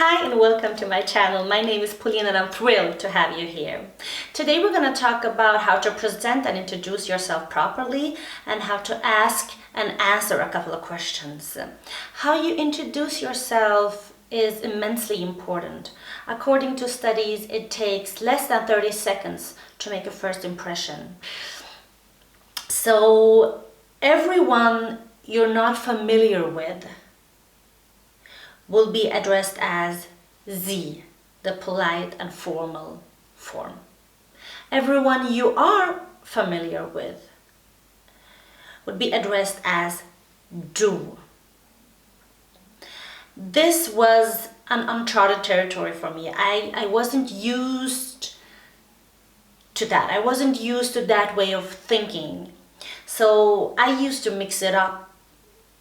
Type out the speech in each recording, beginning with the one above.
Hi and welcome to my channel. My name is Pauline and I'm thrilled to have you here. Today we're going to talk about how to present and introduce yourself properly and how to ask and answer a couple of questions. How you introduce yourself is immensely important. According to studies, it takes less than 30 seconds to make a first impression. So everyone you're not familiar with will be addressed as Sie, the polite and formal form. Everyone you are familiar with would be addressed as Du. This was an uncharted territory for me. I wasn't used to that. I wasn't used to that way of thinking. So I used to mix it up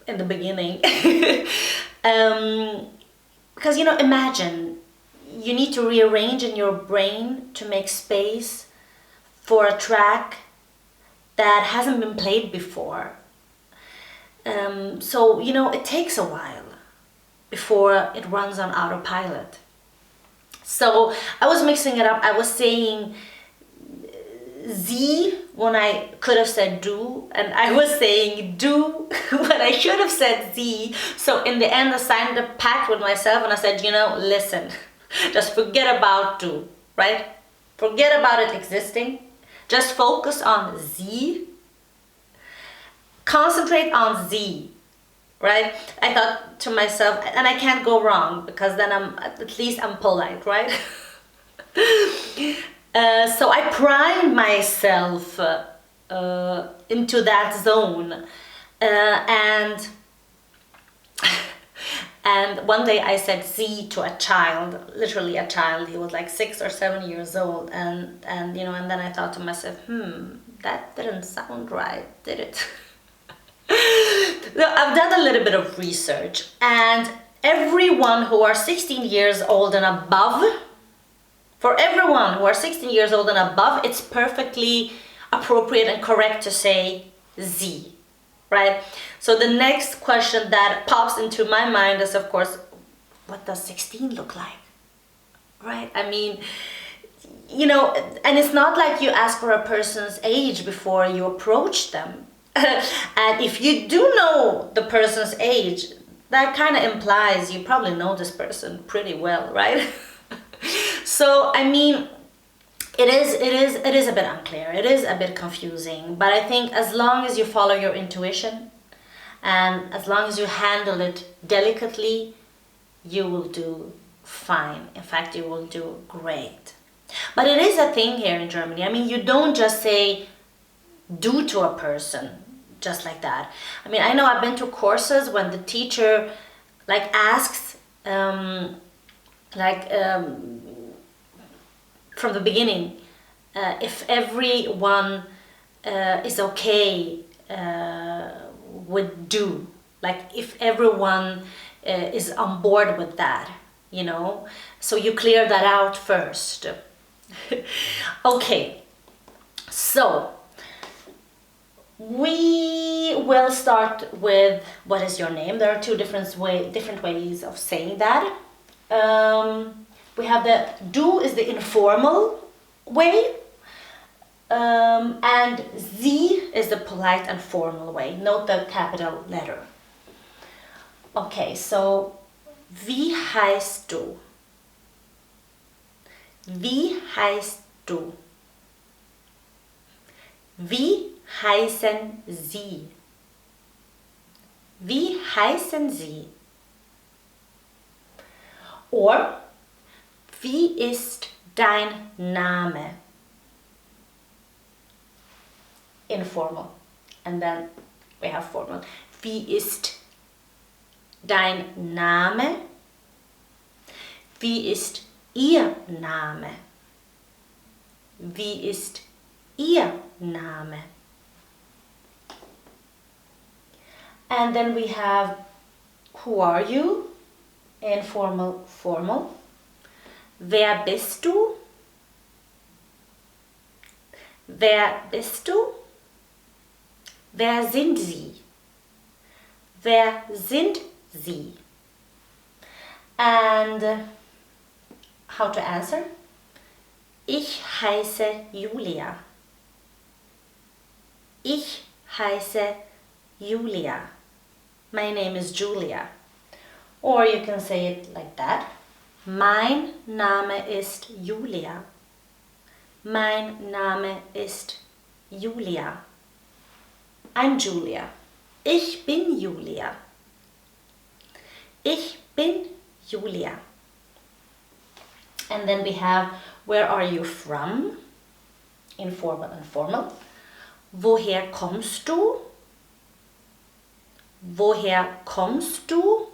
in the beginning. Because imagine you need to rearrange in your brain to make space for a track that hasn't been played before. So it takes a while before it runs on autopilot. So I was mixing it up. I was saying Sie when I could have said Du, and I was saying Du when I should have said Sie. So in the end I signed a pact with myself and I said, listen, just forget about Du, right? Forget about it existing. Just focus on Sie. Concentrate on Sie, right? I thought to myself, and I can't go wrong because then at least I'm polite, right? So I primed myself into that zone, and one day I said Sie to a child, literally a child. He was like 6 or 7 years old, and then I thought to myself, that didn't sound right, did it? I've done a little bit of research, and everyone who are 16 years old and above. For everyone who are 16 years old and above, it's perfectly appropriate and correct to say Sie, right? So the next question that pops into my mind is, of course, what does 16 look like, right? I mean, and it's not like you ask for a person's age before you approach them. And if you do know the person's age, that kind of implies you probably know this person pretty well, right? So I mean, it is a bit unclear. It is a bit confusing. But I think as long as you follow your intuition, and as long as you handle it delicately, you will do fine. In fact, you will do great. But it is a thing here in Germany. I mean, you don't just say Du to a person just like that. I mean, I know I've been to courses when the teacher asks from the beginning, if everyone is okay with Du, if everyone is on board with that, so you clear that out first. Okay, so we will start with what is your name. There are two different ways of saying that. We have the Du is the informal way, and Sie is the polite and formal way. Note the capital letter. Okay, so wie heißt du? Wie heißt du? Wie heißen Sie? Wie heißen Sie? Or wie ist dein Name? Informal. And then we have formal. Wie ist dein Name? Wie ist Ihr Name? Wie ist Ihr Name? And then we have who are you? Informal, formal. Wer bist du? Wer bist du? Wer sind Sie? Wer sind Sie? And how to answer? Ich heiße Julia. Ich heiße Julia. My name is Julia. Or you can say it like that. Mein Name ist Julia. Mein Name ist Julia. I'm Julia. Ich bin Julia. Ich bin Julia. And then we have, where are you from? Informal and formal. Woher kommst du? Woher kommst du?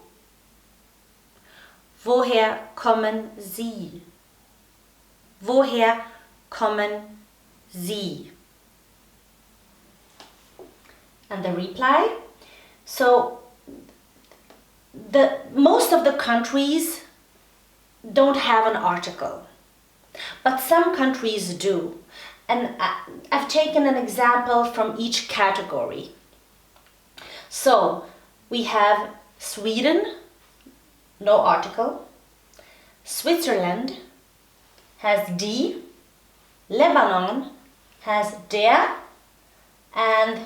Woher kommen Sie? Woher kommen Sie? And the reply. So most of the countries don't have an article, but some countries do. And I've taken an example from each category. So we have Sweden, no article. Switzerland has die. Lebanon has der. And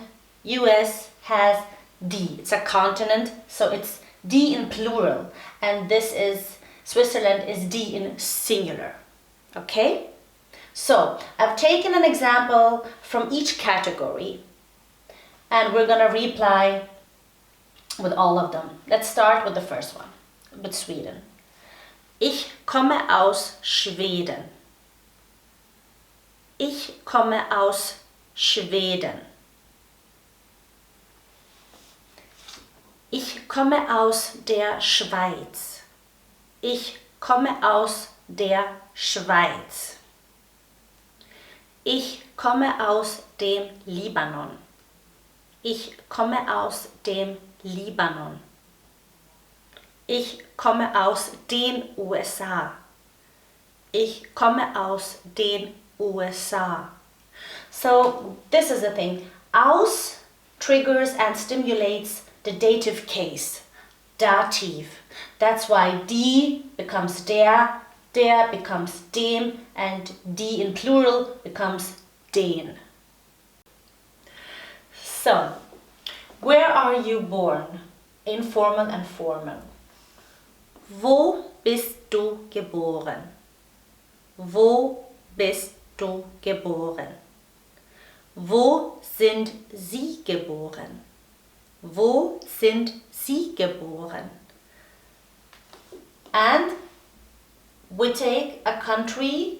US has die. It's a continent, so it's die in plural. And this is, Switzerland is die in singular. Okay? So I've taken an example from each category. And we're gonna reply with all of them. Let's start with the first one, with Sweden. Ich komme aus Schweden. Ich komme aus Schweden. Ich komme aus der Schweiz. Ich komme aus der Schweiz. Ich komme aus dem Libanon. Ich komme aus dem Libanon. Ich komme aus den USA. Ich komme aus den USA. So this is the thing. Aus triggers and stimulates the dative case, dative. That's why die becomes der becomes dem, and die in plural becomes den. So, where are you born? Informal and formal. Wo bist du geboren? Wo bist du geboren? Wo sind Sie geboren? Wo sind Sie geboren? And we take a country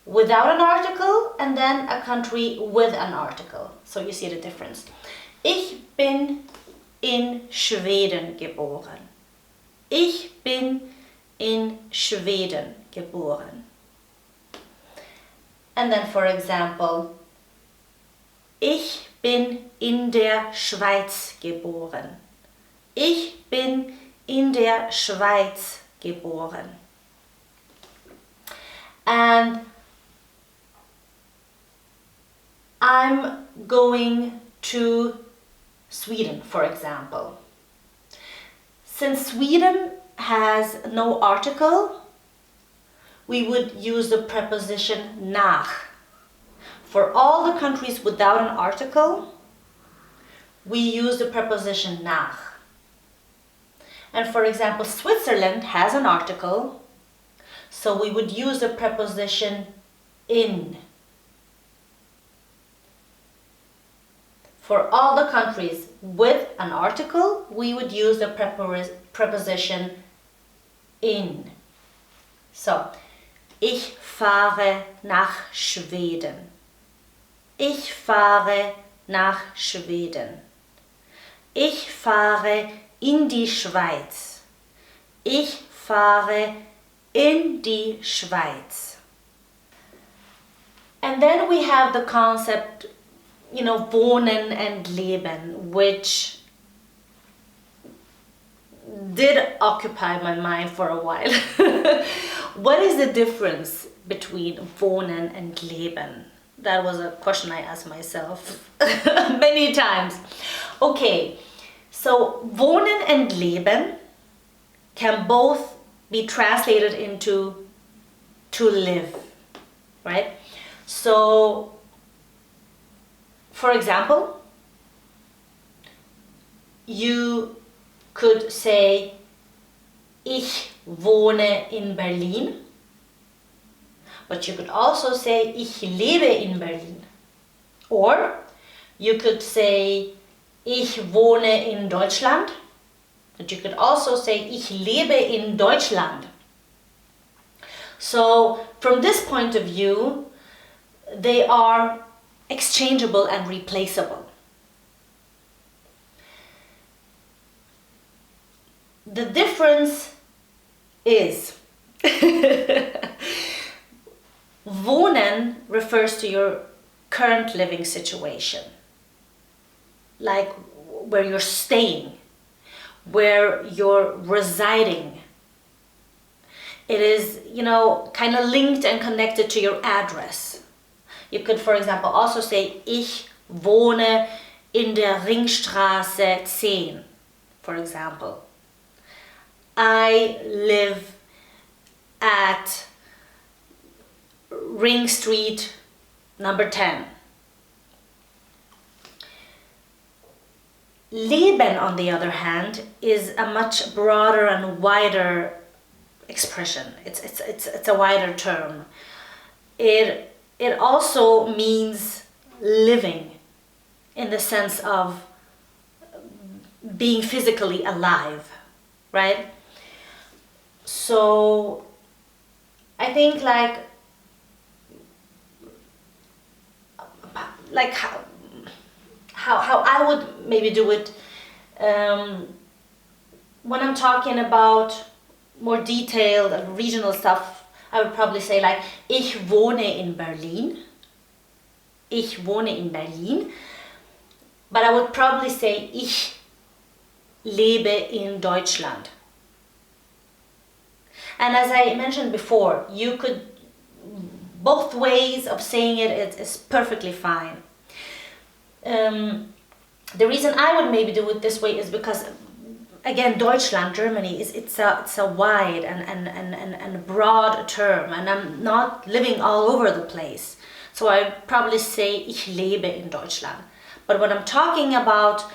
without an article and then a country with an article. So you see the difference. Ich bin in Schweden geboren. Ich bin in Schweden geboren. And then for example, ich bin in der Schweiz geboren. Ich bin in der Schweiz geboren. And I'm going to Sweden, for example. Since Sweden has no article, we would use the preposition nach. For all the countries without an article, we use the preposition nach. And for example, Switzerland has an article, so we would use the preposition in. For all the countries with an article, we would use the preposition in. So, ich fahre nach Schweden. Ich fahre nach Schweden. Ich fahre in die Schweiz. Ich fahre in die Schweiz. And then we have the concept, wohnen and leben, which did occupy my mind for a while. What is the difference between wohnen and leben? That was a question I asked myself many times. Okay, so wohnen and leben can both be translated into to live, right? So, for example, you could say, ich wohne in Berlin. But you could also say, ich lebe in Berlin. Or you could say, ich wohne in Deutschland. But you could also say, ich lebe in Deutschland. So from this point of view, they are exchangeable and replaceable. The difference is wohnen refers to your current living situation, like where you're staying, where you're residing. It is, kind of linked and connected to your address. You could, for example, also say, ich wohne in der Ringstraße 10, for example. I live at Ring Street number 10. Leben, on the other hand, is a much broader and wider expression. It's a wider term. It also means living in the sense of being physically alive, right? So I think like how I would maybe do it when I'm talking about more detailed and regional stuff, I would probably say like, ich wohne in Berlin. Ich wohne in Berlin. But I would probably say, ich lebe in Deutschland. And as I mentioned before, you could, both ways of saying it is perfectly fine. The reason I would maybe do it this way is because, again, Deutschland, Germany, it's a wide and broad term, and I'm not living all over the place. So I'd probably say, ich lebe in Deutschland. But when I'm talking about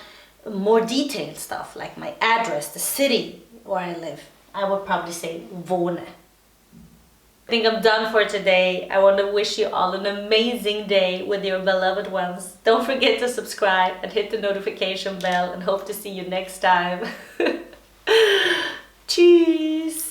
more detailed stuff, like my address, the city where I live, I would probably say wohne. I think I'm done for today. I want to wish you all an amazing day with your beloved ones. Don't forget to subscribe and hit the notification bell, and hope to see you next time. Tschüss!